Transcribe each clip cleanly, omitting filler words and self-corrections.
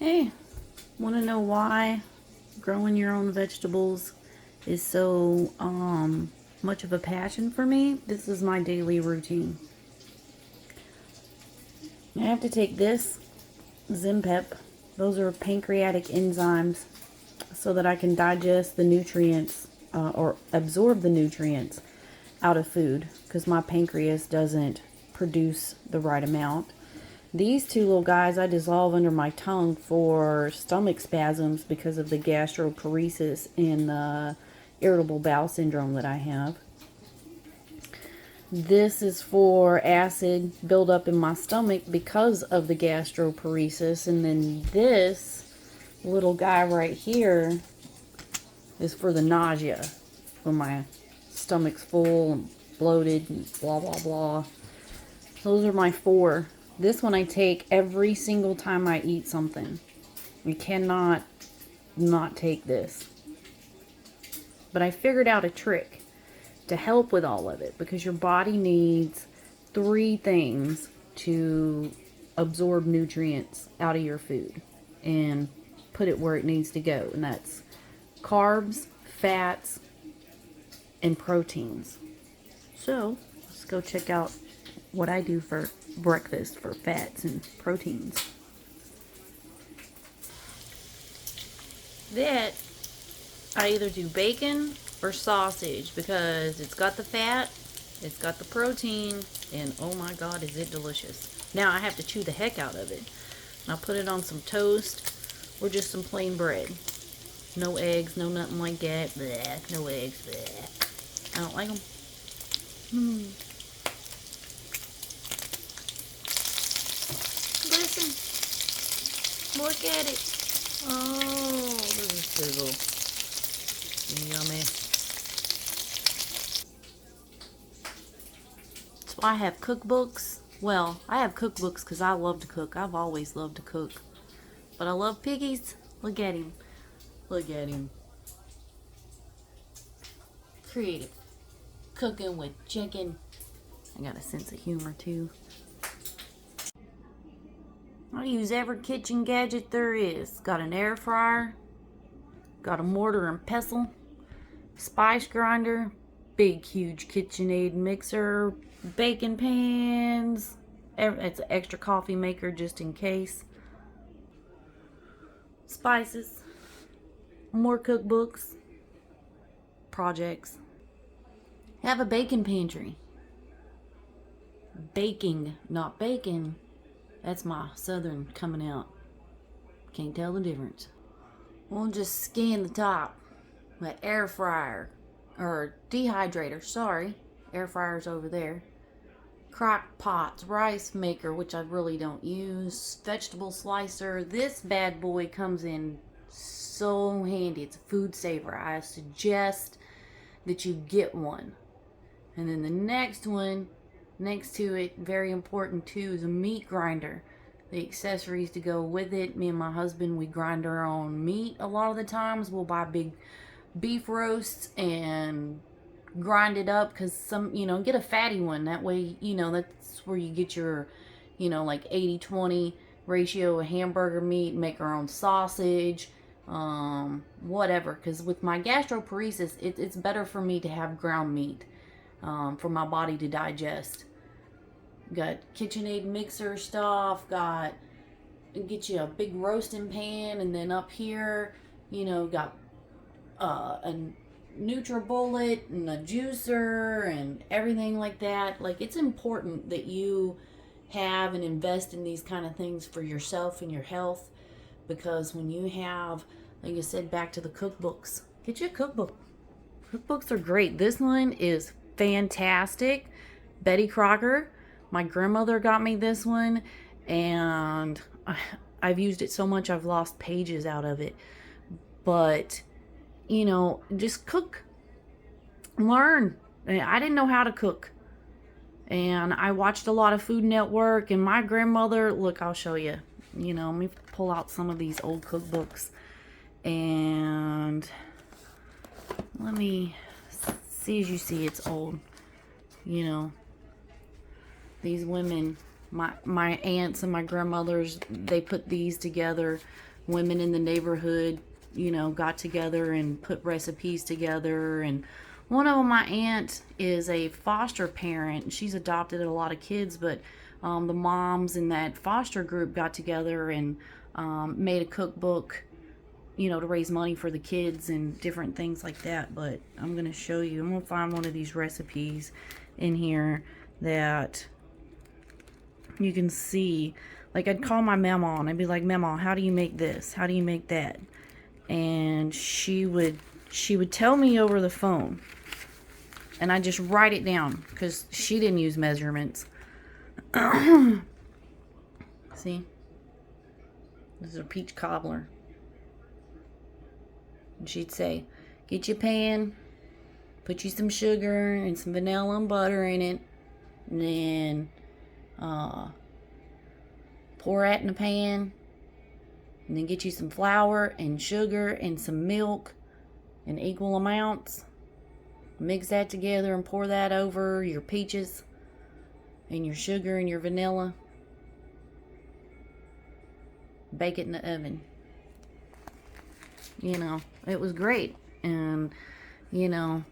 Hey, want to know why growing your own vegetables is so much of a passion for me? This is my daily routine. I have to take this Zimpep. Those are pancreatic enzymes so that I can digest the nutrients or absorb the nutrients out of food because my pancreas doesn't produce the right amount. These two little guys I dissolve under my tongue for stomach spasms because of the gastroparesis and the irritable bowel syndrome that I have. This is for acid buildup in my stomach because of the gastroparesis. And then this little guy right here is for the nausea when my stomach's full and bloated and blah, blah, blah. Those are my four. This one I take every single time I eat something. You cannot not take this. But I figured out a trick to help with all of it because your body needs three things to absorb nutrients out of your food and put it where it needs to go. And that's carbs, fats, and proteins. So let's go check out what I do for breakfast for fats and proteins. That I either do bacon or sausage because it's got the fat, it's got the protein, and oh my god, is it delicious. Now I have to chew the heck out of it. I'll put it on some toast or just some plain bread. No eggs, no nothing like that. Bleh, no eggs. Bleh. I don't like them. Listen. Look at it. Oh, look at this sizzle. Yummy. So I have cookbooks. Well, I have cookbooks because I love to cook. I've always loved to cook. But I love piggies. Look at him. Look at him. Creative. Cooking with chicken. I got a sense of humor too. I use every kitchen gadget there is. Got an air fryer. Got a mortar and pestle. Spice grinder. Big huge KitchenAid mixer. Baking pans. It's an extra coffee maker just in case. Spices. More cookbooks. Projects. Have a baking pantry. Baking, not bacon. That's my southern coming out. Can't tell the difference. We'll just scan the top. My air fryer. Or dehydrator, sorry. Air fryer's over there. Crock pots, rice maker, which I really don't use. Vegetable slicer. This bad boy comes in so handy. It's a food saver. I suggest that you get one. And then the next one next to it, very important too, is a meat grinder. The accessories to go with it. Me and my husband, we grind our own meat a lot of the times. We'll buy big beef roasts and grind it up because get a fatty one. That way, that's where you get your, like 80-20 ratio of hamburger meat, make our own sausage, whatever. Because with my gastroparesis, it's better for me to have ground meat. For my body to digest. Got KitchenAid mixer stuff, get you a big roasting pan, and then up here, got a NutriBullet and a juicer and everything like that. Like, it's important that you have and invest in these kind of things for yourself and your health, because when you have, like I said, back to the cookbooks, get you a cookbook. Cookbooks are great. This one is fantastic. Betty Crocker, my grandmother got me this one, and I've used it so much I've lost pages out of it. But just cook, learn. I didn't know how to cook, and I watched a lot of Food Network. And my grandmother, look, I'll show you. Let me pull out some of these old cookbooks, and let me see. As you see, it's old. These women, my aunts and my grandmothers, they put these together women in the neighborhood, you know, got together and put recipes together. And one of them, my aunt, is a foster parent. She's adopted a lot of kids, but the moms in that foster group got together and made a cookbook, you know, to raise money for the kids and different things like that. But I'm going to show you. I'm going to find one of these recipes in here that you can see. Like, I'd call my mama and I'd be like, Mama, how do you make this? How do you make that? And she would tell me over the phone. And I just write it down because she didn't use measurements. See? This is a peach cobbler. And she'd say, get your pan, put you some sugar and some vanilla and butter in it, and then pour that in a pan, and then get you some flour and sugar and some milk in equal amounts. Mix that together and pour that over your peaches and your sugar and your vanilla. Bake it in the oven. You know, it was great. And, you know,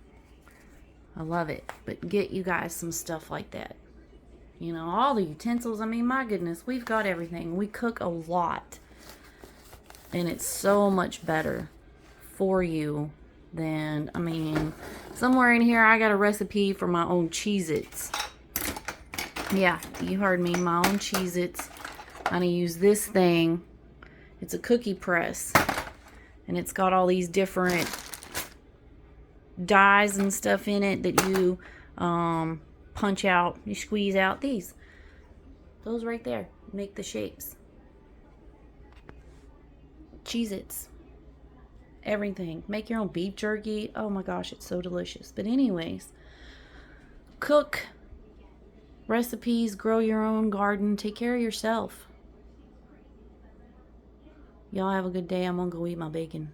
I love it. But get you guys some stuff like that. You know, all the utensils. I mean, my goodness, we've got everything. We cook a lot. And it's so much better for you than, I mean, somewhere in here I got a recipe for my own Cheez-Its. Yeah, you heard me, my own Cheez-Its. I'm going to use this thing. It's a cookie press. And it's got all these different dies and stuff in it that you punch out. You squeeze out these. Those right there make the shapes. Cheez-Its. Everything. Make your own beef jerky. Oh my gosh, it's so delicious. But anyways, cook recipes, grow your own garden, take care of yourself. Y'all have a good day. I'm gonna go eat my bacon.